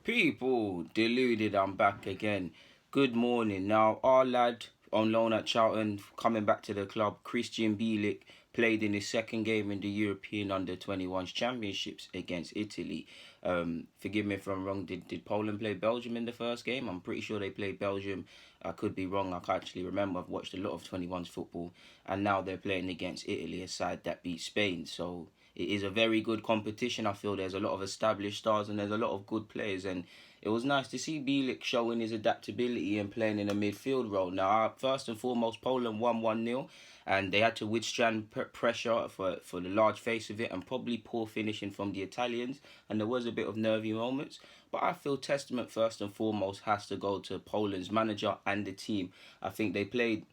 People, deluded, I'm back again. Good morning. Now, our lad on loan at Charlton, coming back to the club, Krystian Bielik, played in his second game in the European Under-21s Championships against Italy. Forgive me if I'm wrong, did Poland play Belgium in the first game? I'm pretty sure they played Belgium. I could be wrong, I can't actually remember. I've watched a lot of 21s football, and now they're playing against Italy, a side that beat Spain. So it is a very good competition. I feel there's a lot of established stars and there's a lot of good players, and it was nice to see Bielik showing his adaptability and playing in a midfield role. Now, first and foremost, Poland won 1-0, and they had to withstand pressure for the large face of it, and probably poor finishing from the Italians, and there was a bit of nervy moments. But I feel testament first and foremost has to go to Poland's manager and the team. I think they played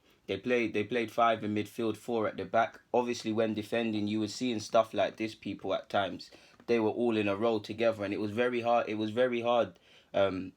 five in midfield, four at the back. Obviously, when defending, you were seeing stuff like this. People at times they were all in a row together, and it was very hard. It was very hard. Um,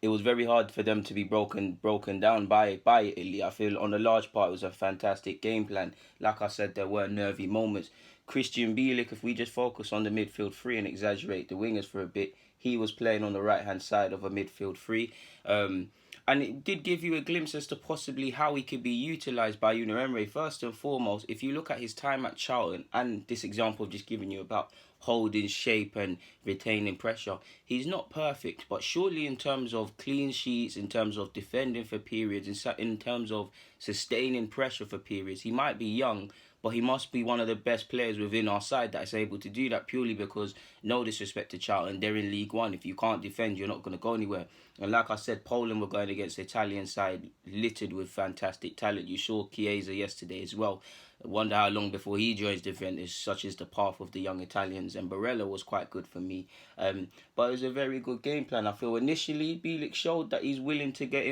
it was very hard for them to be broken down by Italy. I feel on a large part it was a fantastic game plan. Like I said, there were nervy moments. Krystian Bielik, if we just focus on the midfield three and exaggerate the wingers for a bit, he was playing on the right hand side of a midfield three. And it did give you a glimpse as to possibly how he could be utilised by Unai Emery. First and foremost, if you look at his time at Charlton, and this example I've just given you about holding shape and retaining pressure, he's not perfect, but surely in terms of clean sheets, in terms of defending for periods, in terms of sustaining pressure for periods, he might be young, but he must be one of the best players within our side that is able to do that, purely because, no disrespect to Charlton, they're in League One. If you can't defend, you're not going to go anywhere. And like I said, Poland were going against the Italian side littered with fantastic talent. You saw Chiesa yesterday as well. I wonder how long before he joins Juventus, such as the path of the young Italians. And Barella was quite good for me. But it was a very good game plan. I feel initially Bielik showed that he's willing to get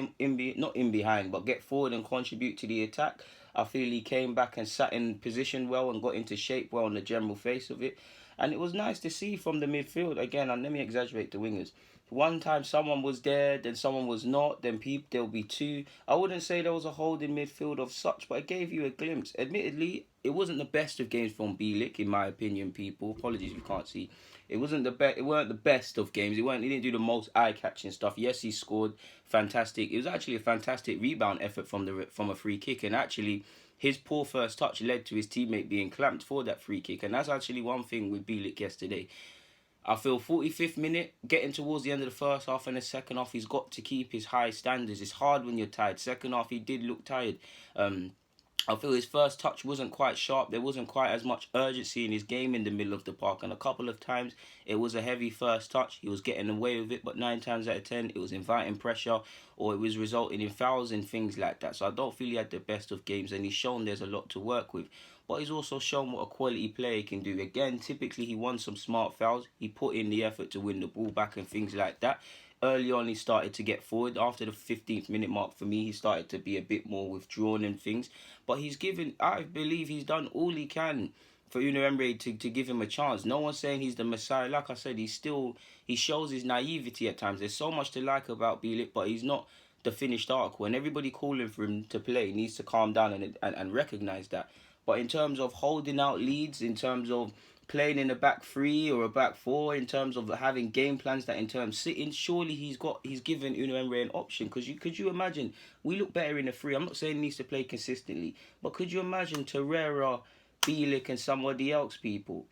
not in behind, but get forward and contribute to the attack. I feel he came back and sat in position well and got into shape well on the general face of it. And it was nice to see from the midfield, again, and let me exaggerate the wingers. One time someone was there, then someone was not, then there'll be two. I wouldn't say there was a holding midfield of such, but it gave you a glimpse. Admittedly, it wasn't the best of games from Bielik, in my opinion, people. Apologies if you can't see. It wasn't the best. It weren't the best of games. He didn't do the most eye-catching stuff. Yes, he scored fantastic. It was actually a fantastic rebound effort from a free kick, and actually his poor first touch led to his teammate being clamped for that free kick. And that's actually one thing with Bielik yesterday. I feel 45th minute, getting towards the end of the first half and the second half, he's got to keep his high standards. It's hard when you're tired. Second half, he did look tired. I feel his first touch wasn't quite sharp. There wasn't quite as much urgency in his game in the middle of the park. And a couple of times, it was a heavy first touch. He was getting away with it, but 9 times out of 10, it was inviting pressure or it was resulting in fouls and things like that. So I don't feel he had the best of games, and he's shown there's a lot to work with. But he's also shown what a quality player can do. Again, typically he won some smart fouls. He put in the effort to win the ball back and things like that. Early on, he started to get forward. After the 15th minute mark, for me, he started to be a bit more withdrawn and things. But I believe he's done all he can for Unai Emery to give him a chance. No one's saying he's the Messiah. Like I said, he shows his naivety at times. There's so much to like about Bielik, but he's not the finished article. And everybody calling for him to play needs to calm down and recognise that. But in terms of holding out leads, in terms of playing in a back three or a back four, in terms of having game plans that in terms sitting, surely he's given Unai Emery an option. Because could you imagine, we look better in a three. I'm not saying he needs to play consistently, but could you imagine Torreira, Bielik and somebody else, people?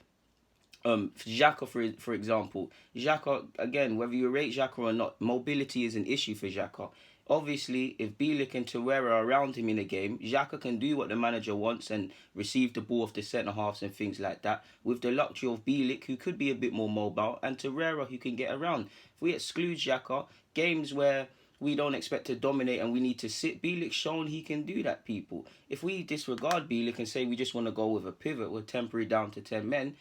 Xhaka, for example. Xhaka, again, whether you rate Xhaka or not, mobility is an issue for Xhaka. Obviously, if Bielek and Torreira are around him in a game, Xhaka can do what the manager wants and receive the ball off the centre-halves and things like that, with the luxury of Bielek, who could be a bit more mobile, and Torreira, who can get around. If we exclude Xhaka, games where we don't expect to dominate and we need to sit, Bielik's shown he can do that, people. If we disregard Bielek and say we just want to go with a pivot, we're temporary down to 10 men,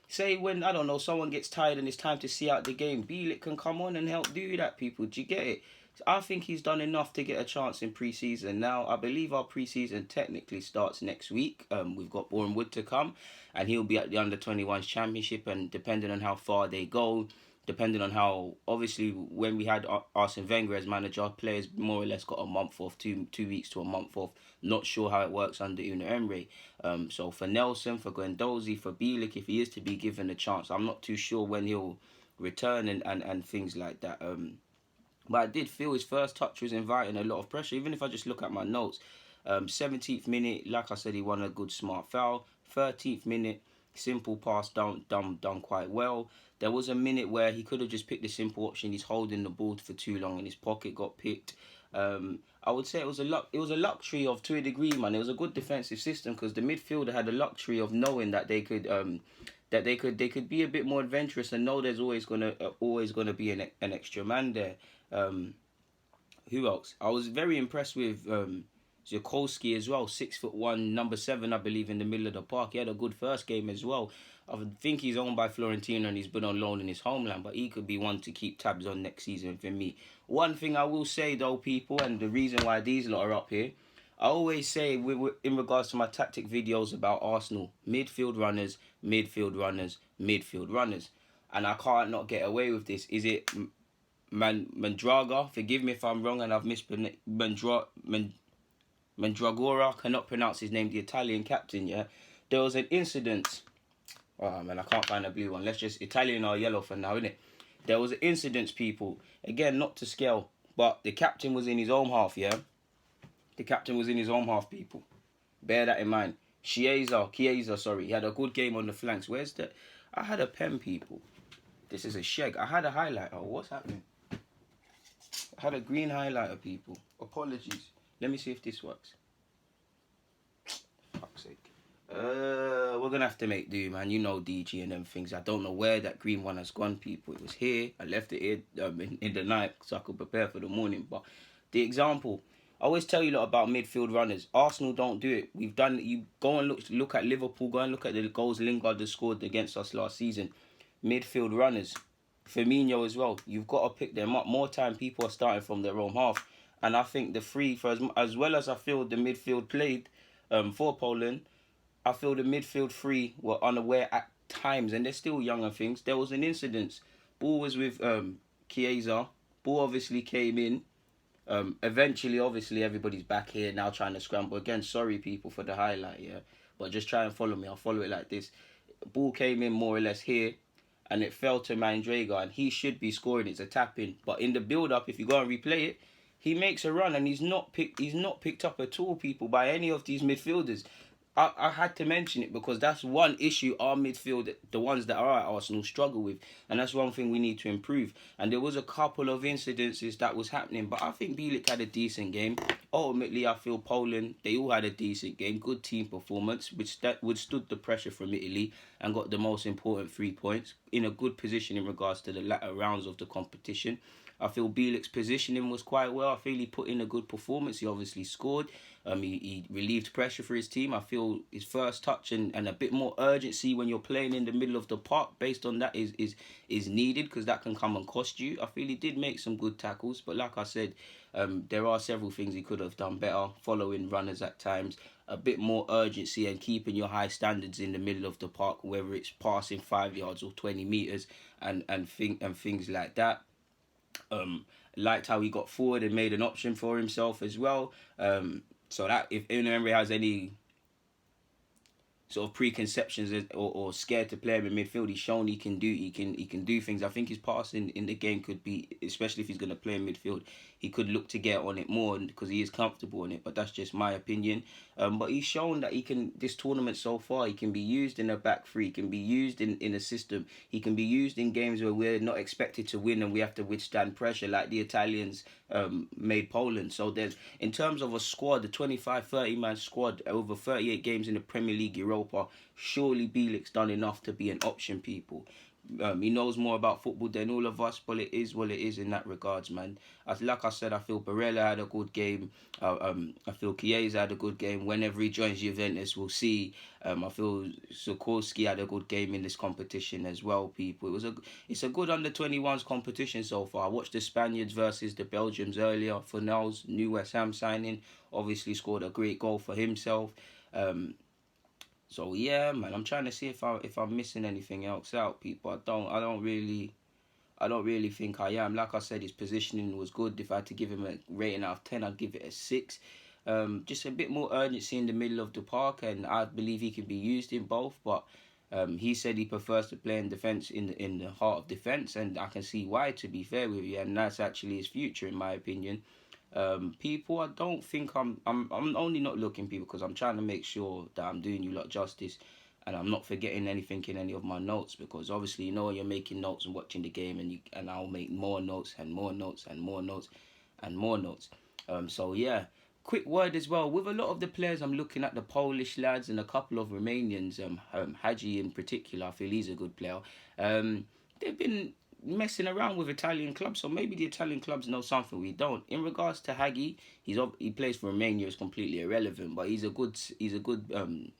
say when, I don't know, someone gets tired and it's time to see out the game, Bielik can come on and help do that, people. Do you get it? I think he's done enough to get a chance in pre-season. Now, I believe our pre-season technically starts next week. We've got Bournemouth to come, and he'll be at the Under-21s Championship, and depending on how far they go, depending on how, obviously, when we had Arsene Wenger as manager, players more or less got a month off, 2 weeks to a month off. Not sure how it works under Unai Emery. So for Nelson, for Guendouzi, for Bielik, if he is to be given a chance, I'm not too sure when he'll return and things like that. But I did feel his first touch was inviting a lot of pressure. Even if I just look at my notes, 17th minute, like I said, he won a good smart foul. 13th minute, simple pass done quite well. There was a minute where he could have just picked the simple option. He's holding the ball for too long and his pocket got picked. I would say it was a luxury of, to a degree, man. It was a good defensive system because the midfielder had the luxury of knowing that they could they could be a bit more adventurous and know there's always gonna be an extra man there. Who else? I was very impressed with Zikolski as well. 6'1", number 7, I believe, in the middle of the park. He had a good first game as well. I think he's owned by Fiorentina and he's been on loan in his homeland, but he could be one to keep tabs on next season for me. One thing I will say though, people, and the reason why these lot are up here, I always say in regards to my tactic videos about Arsenal, midfield runners, midfield runners, midfield runners. And I can't not get away with this. Is it Mandraga? Forgive me if I'm wrong and I've mispronounced Mandragora, cannot pronounce his name, the Italian captain, yeah? There was an incident. Oh man, I can't find a blue one. Let's just Italian or yellow for now, innit? There was an incident, people. Again, not to scale, but the captain was in his own half, yeah? The captain was in his own half, people. Bear that in mind. Chiesa, sorry. He had a good game on the flanks. Where's the... I had a pen, people. This is a sheg. I had a highlighter. What's happening? I had a green highlighter, people. Apologies. Let me see if this works. Fuck's sake. We're gonna have to make do, man. You know DG and them things. I don't know where that green one has gone, people. It was here. I left it here in the night so I could prepare for the morning. But the example, I always tell you a lot about midfield runners. Arsenal don't do it. We've done. You go and look at Liverpool. Go and look at the goals Lingard has scored against us last season. Midfield runners, Firmino as well. You've got to pick them up. More time people are starting from their own half. And I think the three, for as well as I feel the midfield played for Poland, I feel the midfield three were unaware at times, and they're still young and things. There was an incident. Ball was with Chiesa. Ball obviously came in. Eventually, obviously, everybody's back here now trying to scramble again. Sorry, people, for the highlight, yeah. But just try and follow me. I'll follow it like this. Ball came in more or less here, and it fell to Mandraga, and he should be scoring. It's a tap in. But in the build-up, if you go and replay it, he makes a run, and he's not picked up at all, people, by any of these midfielders. I had to mention it because that's one issue our midfield, the ones that are at Arsenal, struggle with. And that's one thing we need to improve. And there was a couple of incidences that was happening. But I think Bielek had a decent game. Ultimately, I feel Poland, they all had a decent game. Good team performance, which that withstood the pressure from Italy and got the most important 3 points. In a good position in regards to the latter rounds of the competition. I feel Bielek's positioning was quite well. I feel he put in a good performance. He obviously scored. He relieved pressure for his team. I feel his first touch and a bit more urgency when you're playing in the middle of the park based on that is needed because that can come and cost you. I feel he did make some good tackles, but like I said, there are several things he could have done better, following runners at times, a bit more urgency and keeping your high standards in the middle of the park, whether it's passing 5 yards or 20 meters and things like that. Liked how he got forward and made an option for himself as well. So that if anybody has any sort of preconceptions or scared to play him in midfield, he's shown he can do things. I think his passing in the game could be, especially if he's going to play in midfield, he could look to get on it more because he is comfortable in it. But that's just my opinion. But he's shown that he can, this tournament so far, he can be used in a back three, he can be used in a system, he can be used in games where we're not expected to win and we have to withstand pressure like the Italians made Poland. So there's, in terms of a squad, the 25-30 man squad over 38 games in the Premier League Europa, surely Bielek's done enough to be an option, people. He knows more about football than all of us, but it is what it is in that regards, man. Like I said, I feel Barella had a good game. I feel Chiesa had a good game. Whenever he joins Juventus, we'll see. I feel Sikorski had a good game in this competition as well, people. It's a good under-21s competition so far. I watched the Spaniards versus the Belgians earlier. Fornals, new West Ham signing, obviously scored a great goal for himself. So yeah, man, I'm trying to see if I'm missing anything else out, people. I don't really think I am. Like I said, his positioning was good. If I had to give him a rating out of 10, I'd give it a 6. Just a bit more urgency in the middle of the park, and I believe he can be used in both. But He said he prefers to play in defence, in the heart of defence, and I can see why, to be fair with you, and that's actually his future in my opinion. People, I don't think I'm only not looking, people, because I'm trying to make sure that I'm doing you lot justice, and I'm not forgetting anything in any of my notes, because obviously, you know, you're making notes and watching the game, and I'll make more notes and more notes and more notes and more notes. So yeah, quick word as well. With a lot of the players, I'm looking at the Polish lads and a couple of Romanians. Hadji in particular, I feel he's a good player. They've been messing around with Italian clubs, so maybe the Italian clubs know something we don't. In regards to Hagi, he plays for Romania, is completely irrelevant, but he's a good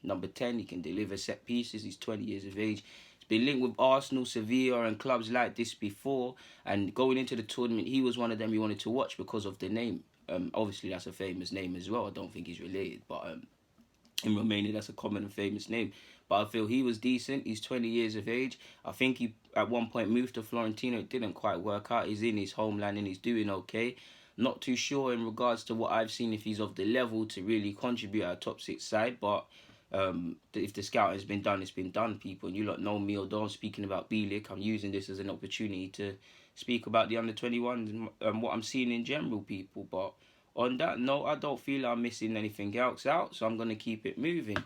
number 10. He can deliver set pieces. He's 20 years of age. He's been linked with Arsenal, Sevilla, and clubs like this before. And going into the tournament, he was one of them you wanted to watch because of the name. Obviously, that's a famous name as well. I don't think he's related, but in Romania, that's a common and famous name. But I feel he was decent. He's 20 years of age. I think he at one point moved to Florentino. It didn't quite work out. He's in his homeland and he's doing okay. Not too sure in regards to what I've seen if he's of the level to really contribute at a top 6 side. But if the scouting has been done, it's been done, people. And you lot know me, although I'm speaking about Bielek, I'm using this as an opportunity to speak about the under-21s and what I'm seeing in general, people. But on that note, I don't feel I'm missing anything else out, so I'm going to keep it moving.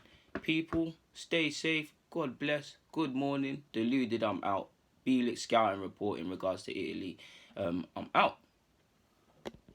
People, stay safe. God bless. Good morning. Deluded, I'm out. Bielek scouting report in regards to Italy. I'm out.